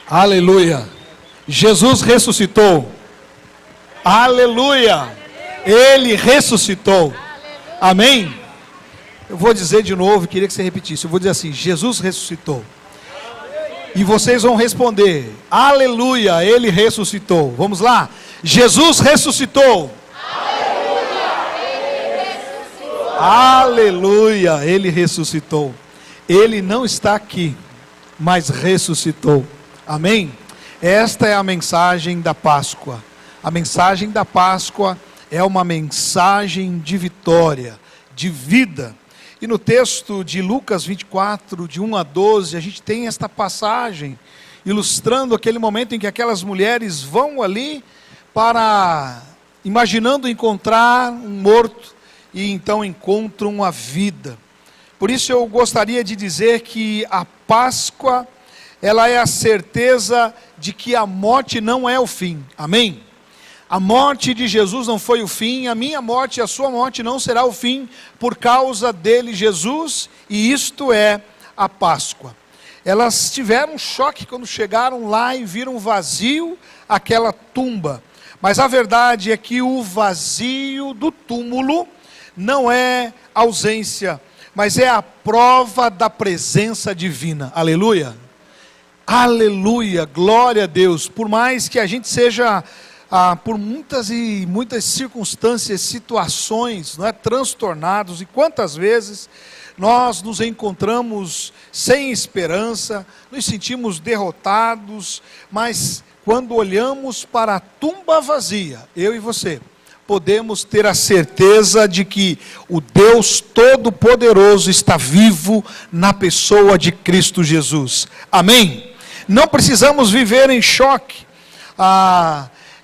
Aleluia. Jesus ressuscitou. Aleluia. Ele ressuscitou. Amém? Eu vou dizer de novo, queria que você repetisse. Eu vou dizer assim: Jesus ressuscitou. E vocês vão responder: aleluia, ele ressuscitou. Vamos lá? Jesus ressuscitou. Aleluia, ele ressuscitou. Ele não está aqui, mas ressuscitou. Amém? Esta é a mensagem da Páscoa. A mensagem da Páscoa é uma mensagem de vitória, de vida. E no texto de Lucas 24, de 1 a 12, a gente tem esta passagem ilustrando aquele momento em que aquelas mulheres vão ali imaginando encontrar um morto, e então encontram a vida. Por isso eu gostaria de dizer que a Páscoa, ela é a certeza de que a morte não é o fim. Amém? A morte de Jesus não foi o fim, a minha morte e a sua morte não será o fim, por causa dele, Jesus, e isto é a Páscoa. Elas tiveram um choque quando chegaram lá e viram vazio aquela tumba. Mas a verdade é que o vazio do túmulo não é ausência, mas é a prova da presença divina. Aleluia! Aleluia! Glória a Deus! Por mais que a gente seja, por muitas e muitas circunstâncias, situações, não é, transtornados, e quantas vezes nós nos encontramos sem esperança, nos sentimos derrotados, mas quando olhamos para a tumba vazia, eu e você, podemos ter a certeza de que o Deus Todo-Poderoso está vivo na pessoa de Cristo Jesus. Amém? Não precisamos viver em choque.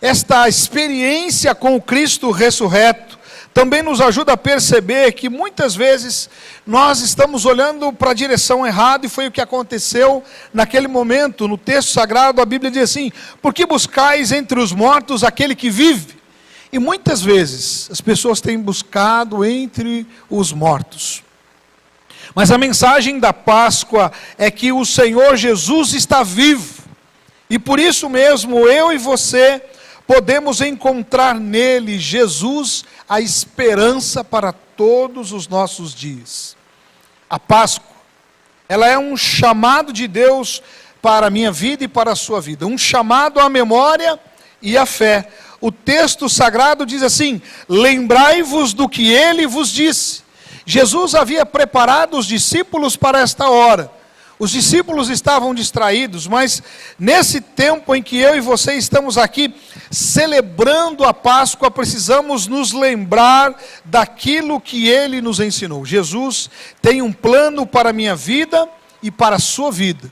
Esta experiência com o Cristo ressurreto também nos ajuda a perceber que muitas vezes nós estamos olhando para a direção errada, e foi o que aconteceu naquele momento. No texto sagrado a Bíblia diz assim: por que buscais entre os mortos aquele que vive? E muitas vezes as pessoas têm buscado entre os mortos. Mas a mensagem da Páscoa é que o Senhor Jesus está vivo, e por isso mesmo eu e você podemos encontrar nele, Jesus, a esperança para todos os nossos dias. A Páscoa, ela é um chamado de Deus para a minha vida e para a sua vida, um chamado à memória e à fé. O texto sagrado diz assim: lembrai-vos do que ele vos disse. Jesus havia preparado os discípulos para esta hora. Os discípulos estavam distraídos, mas nesse tempo em que eu e você estamos aqui celebrando a Páscoa, precisamos nos lembrar daquilo que ele nos ensinou. Jesus tem um plano para a minha vida e para a sua vida.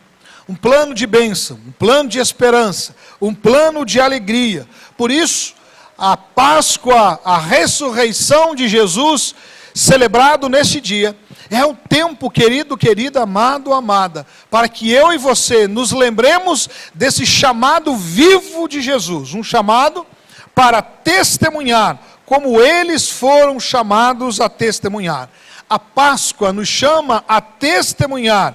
Um plano de bênção, um plano de esperança, um plano de alegria. Por isso, a Páscoa, a ressurreição de Jesus, celebrado neste dia, é um tempo, querido, querida, amado, amada, para que eu e você nos lembremos desse chamado vivo de Jesus, um chamado para testemunhar, como eles foram chamados a testemunhar. A Páscoa nos chama a testemunhar,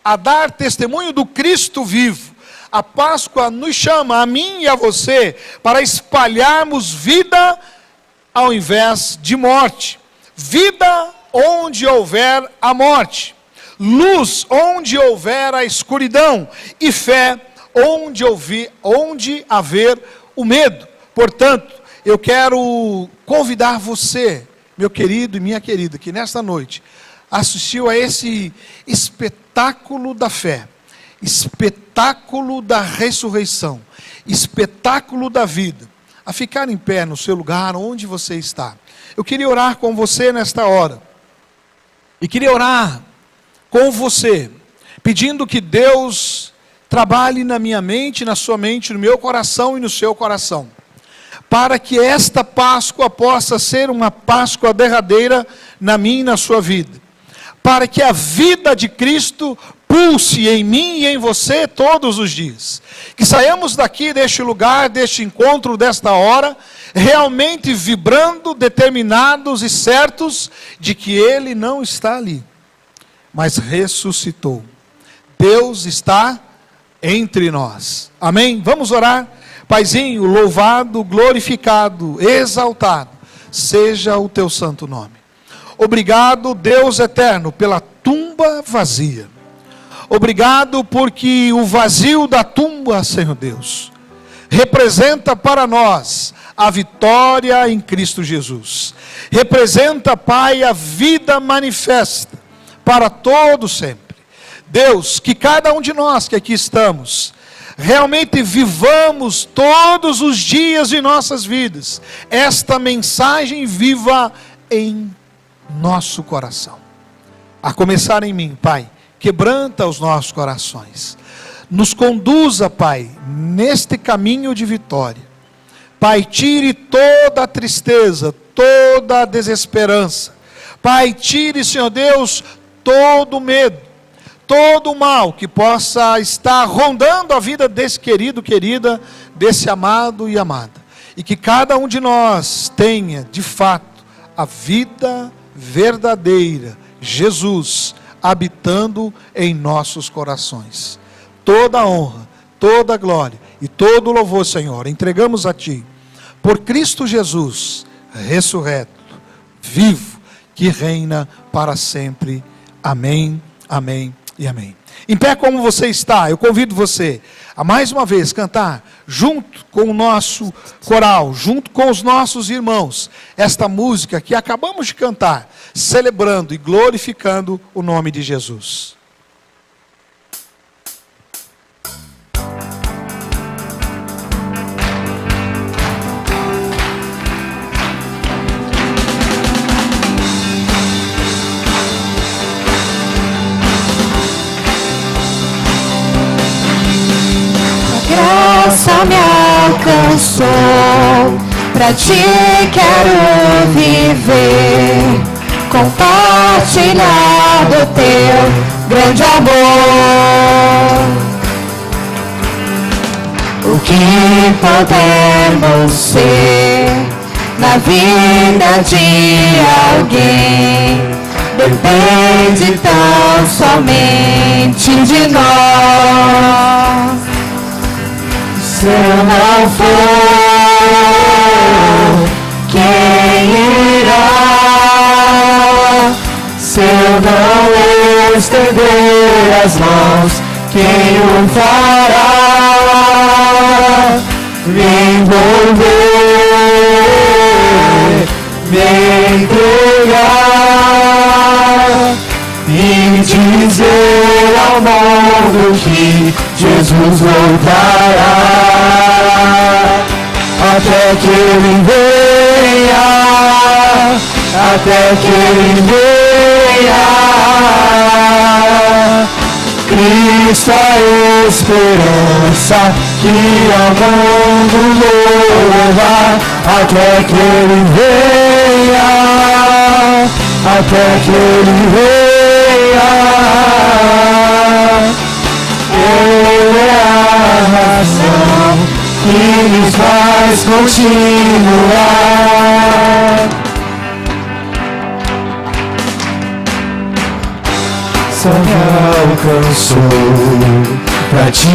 a dar testemunho do Cristo vivo. A Páscoa nos chama, a mim e a você, para espalharmos vida ao invés de morte. Vida onde houver a morte, luz onde houver a escuridão, e fé onde haver o medo. Portanto, eu quero convidar você, meu querido e minha querida, que nesta noite assistiu a esse espetáculo da fé, espetáculo da ressurreição, espetáculo da vida, a ficar em pé no seu lugar onde você está. Eu queria orar com você nesta hora. E queria orar com você, pedindo que Deus trabalhe na minha mente, na sua mente, no meu coração e no seu coração, para que esta Páscoa possa ser uma Páscoa derradeira na minha e na sua vida, para que a vida de Cristo pulse em mim e em você todos os dias, que saiamos daqui deste lugar, deste encontro, desta hora, realmente vibrando, determinados e certos de que Ele não está ali, mas ressuscitou. Deus está entre nós. Amém? Vamos orar? Paizinho, louvado, glorificado, exaltado seja o teu santo nome. Obrigado, Deus eterno, pela tumba vazia. Obrigado porque o vazio da tumba, Senhor Deus, representa para nós a vitória em Cristo Jesus. Representa, Pai, a vida manifesta para todo sempre. Deus, que cada um de nós que aqui estamos, realmente vivamos todos os dias de nossas vidas esta mensagem viva em nosso coração. A começar em mim, Pai, quebranta os nossos corações. Nos conduza, Pai, neste caminho de vitória. Pai, tire toda a tristeza, toda a desesperança. Pai, tire, Senhor Deus, todo o medo, todo o mal que possa estar rondando a vida desse querido, querida, desse amado e amada. E que cada um de nós tenha, de fato, a vida verdadeira, Jesus, habitando em nossos corações. Toda a honra, toda a glória e todo o louvor, Senhor, entregamos a Ti, por Cristo Jesus, ressurreto, vivo, que reina para sempre. Amém, amém e amém. Em pé como você está, eu convido você a mais uma vez cantar, junto com o nosso coral, junto com os nossos irmãos, esta música que acabamos de cantar, celebrando e glorificando o nome de Jesus. Graça me alcançou, pra ti quero viver, compartilhar do teu grande amor. O que podemos ser na vida de alguém depende tão somente de nós. Se eu não for, quem irá? Se eu não estender as mãos, quem o fará? Me envolver, me entregar e dizer ao mundo que Jesus voltará, até que Ele venha, até que Ele venha. Cristo a esperança que ao mundo vou levar, até que Ele venha, até que Ele venha. Ele é a razão que nos faz continuar. Só me alcançou, pra ti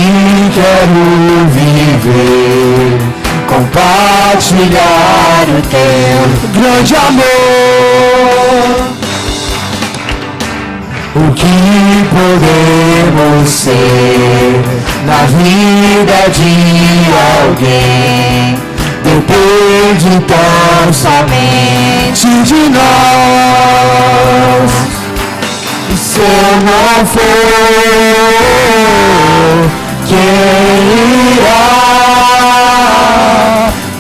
quero viver, compartilhar o teu grande amor. O que podemos ser na vida de alguém depende tão somente de nós. E se eu não for, quem irá?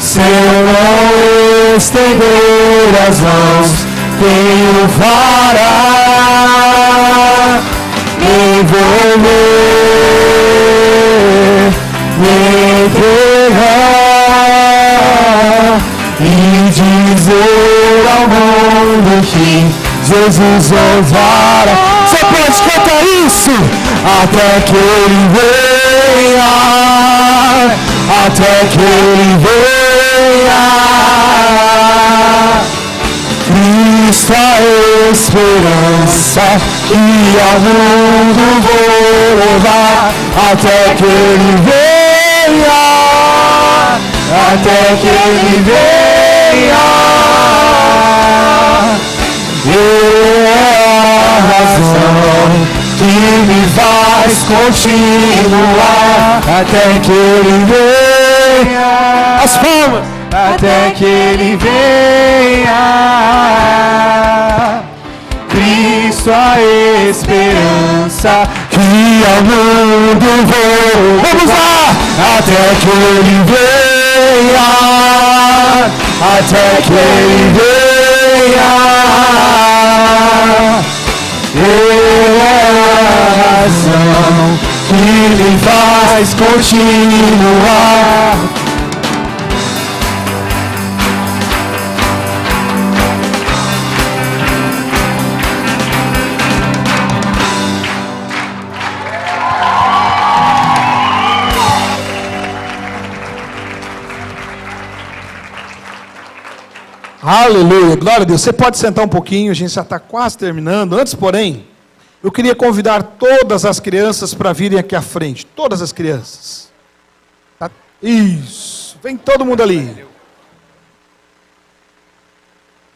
Se eu não estender as mãos, quem o fará? Me envolver, me entregar e dizer ao mundo que Jesus voltará. Você pode cantar isso? Até que Ele venha, até que Ele venha. Cristo a esperança que ao mundo vou levar, até que Ele venha, até que Ele venha. Ele é a razão que me faz continuar, até que Ele venha. As palmas. Até que Ele venha. Cristo a esperança que ao mundo vou. Vamos lá! até que Ele venha, até que Ele venha. Ele é a razão que me faz continuar. Aleluia, glória a Deus. Você pode sentar um pouquinho, a gente já está quase terminando. Antes, porém, eu queria convidar todas as crianças para virem aqui à frente. Todas as crianças. Tá? Isso, vem todo mundo ali.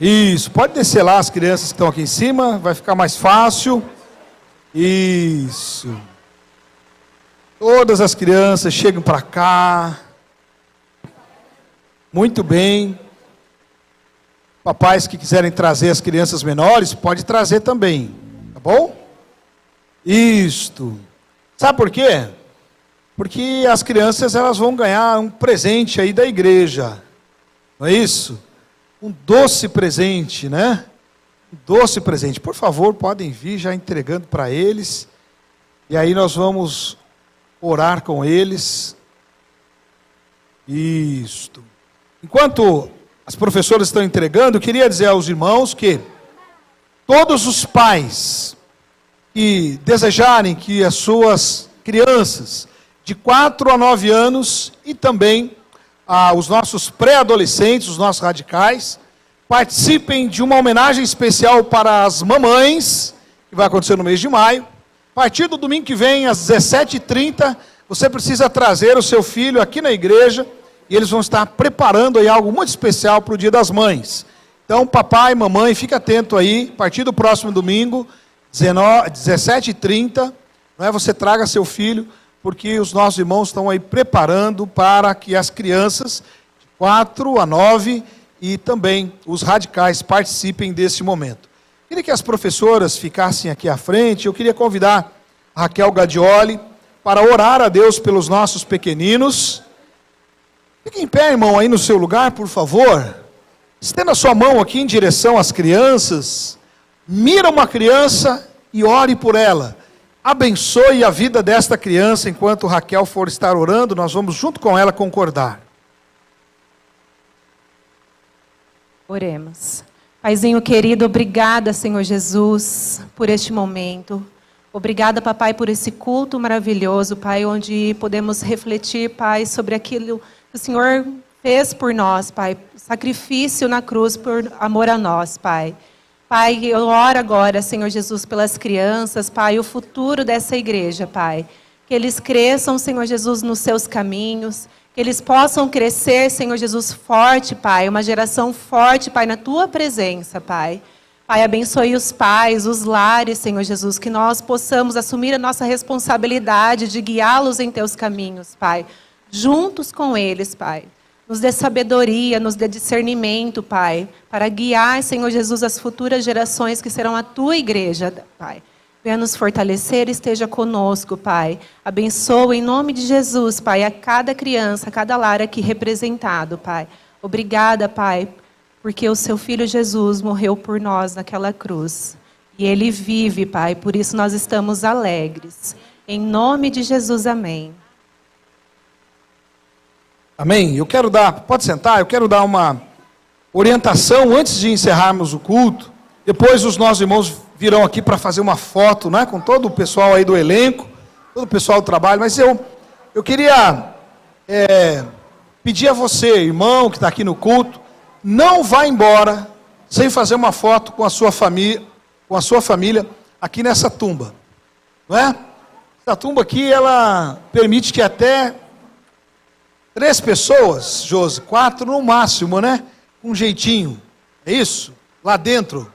Isso, pode descer lá as crianças que estão aqui em cima, vai ficar mais fácil. Isso. Todas as crianças chegam para cá. Muito bem. Papais que quiserem trazer as crianças menores, pode trazer também, tá bom? Isto. Sabe por quê? Porque as crianças elas vão ganhar um presente aí da igreja, não é isso? Um doce presente, né? Um doce presente. Por favor, podem vir já entregando para eles, e aí nós vamos orar com eles. Isto. Enquanto as professoras estão entregando, eu queria dizer aos irmãos que todos os pais que desejarem que as suas crianças de 4 a 9 anos e também os nossos pré-adolescentes, os nossos radicais, participem de uma homenagem especial para as mamães, que vai acontecer no mês de maio. A partir do domingo que vem, às 17h30, você precisa trazer o seu filho aqui na igreja, e eles vão estar preparando aí algo muito especial para o Dia das Mães. Então, papai, mamãe, fica atento aí. A partir do próximo domingo, 17h30, não é? Você traga seu filho, porque os nossos irmãos estão aí preparando para que as crianças de 4 a 9 e também os radicais participem desse momento. Queria que as professoras ficassem aqui à frente. Eu queria convidar a Raquel Gadioli para orar a Deus pelos nossos pequeninos. Fique em pé, irmão, aí no seu lugar, por favor. Estenda a sua mão aqui em direção às crianças. Mira uma criança e ore por ela. Abençoe a vida desta criança enquanto Raquel for estar orando. Nós vamos junto com ela concordar. Oremos. Paizinho querido, obrigada, Senhor Jesus, por este momento. Obrigada, papai, por esse culto maravilhoso, Pai, onde podemos refletir, Pai, sobre aquilo que o Senhor fez por nós, Pai, sacrifício na cruz por amor a nós, Pai. Pai, eu oro agora, Senhor Jesus, pelas crianças, Pai, o futuro dessa igreja, Pai. Que eles cresçam, Senhor Jesus, nos seus caminhos, que eles possam crescer, Senhor Jesus, forte, Pai, uma geração forte, Pai, na Tua presença, Pai. Pai, abençoe os pais, os lares, Senhor Jesus, que nós possamos assumir a nossa responsabilidade de guiá-los em Teus caminhos, Pai. Juntos com eles, Pai. Nos dê sabedoria, nos dê discernimento, Pai, para guiar, Senhor Jesus, as futuras gerações que serão a Tua igreja, Pai. Venha nos fortalecer, esteja conosco, Pai. Abençoa em nome de Jesus, Pai, a cada criança, a cada lar aqui representado, Pai. Obrigada, Pai, porque o Seu Filho Jesus morreu por nós naquela cruz. E Ele vive, Pai, por isso nós estamos alegres. Em nome de Jesus, amém. Amém? Pode sentar, eu quero dar uma orientação antes de encerrarmos o culto. Depois os nossos irmãos virão aqui para fazer uma foto, né, com todo o pessoal aí do elenco, todo o pessoal do trabalho. Mas eu queria pedir a você, irmão, que está aqui no culto, não vá embora sem fazer uma foto com a sua família aqui nessa tumba. Não é? Essa tumba aqui, ela permite que até 3 pessoas, Josi, 4 no máximo, né? Com um jeitinho. É isso? Lá dentro.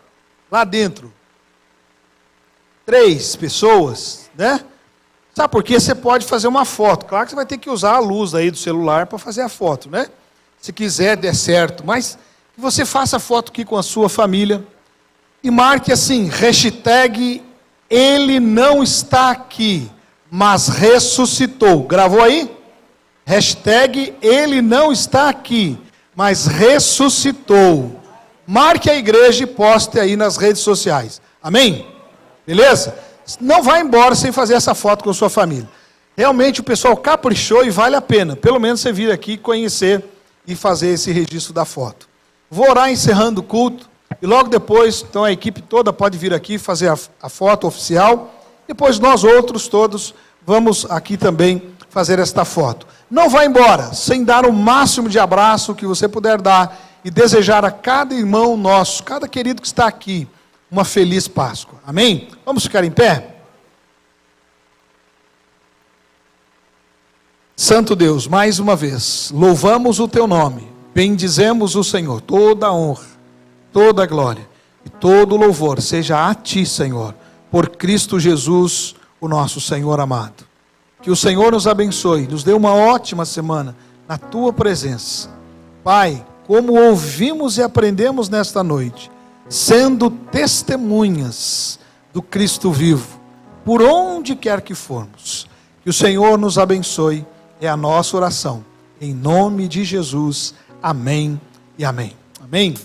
3 pessoas, né? Sabe por quê? Você pode fazer uma foto. Claro que você vai ter que usar a luz aí do celular para fazer a foto, né? Se quiser, der certo. Mas que você faça a foto aqui com a sua família e marque assim, hashtag Ele não está aqui, mas ressuscitou. Gravou aí? Hashtag ele não está aqui, mas ressuscitou. Marque a igreja e poste aí nas redes sociais. Amém? Beleza? Não vá embora sem fazer essa foto com a sua família. Realmente o pessoal caprichou e vale a pena. Pelo menos você vir aqui conhecer e fazer esse registro da foto. Vou orar encerrando o culto. E logo depois, então a equipe toda pode vir aqui fazer a foto oficial. Depois nós outros todos vamos aqui também fazer esta foto. Não vá embora sem dar o máximo de abraço que você puder dar e desejar a cada irmão nosso, cada querido que está aqui, uma feliz Páscoa. Amém? Vamos ficar em pé? Santo Deus, mais uma vez, louvamos o teu nome, bendizemos o Senhor, toda a honra, toda a glória e todo o louvor seja a ti, Senhor, por Cristo Jesus, o nosso Senhor amado. Que o Senhor nos abençoe, nos dê uma ótima semana na tua presença. Pai, como ouvimos e aprendemos nesta noite, sendo testemunhas do Cristo vivo, por onde quer que formos, que o Senhor nos abençoe, é a nossa oração. Em nome de Jesus, amém e amém. Amém.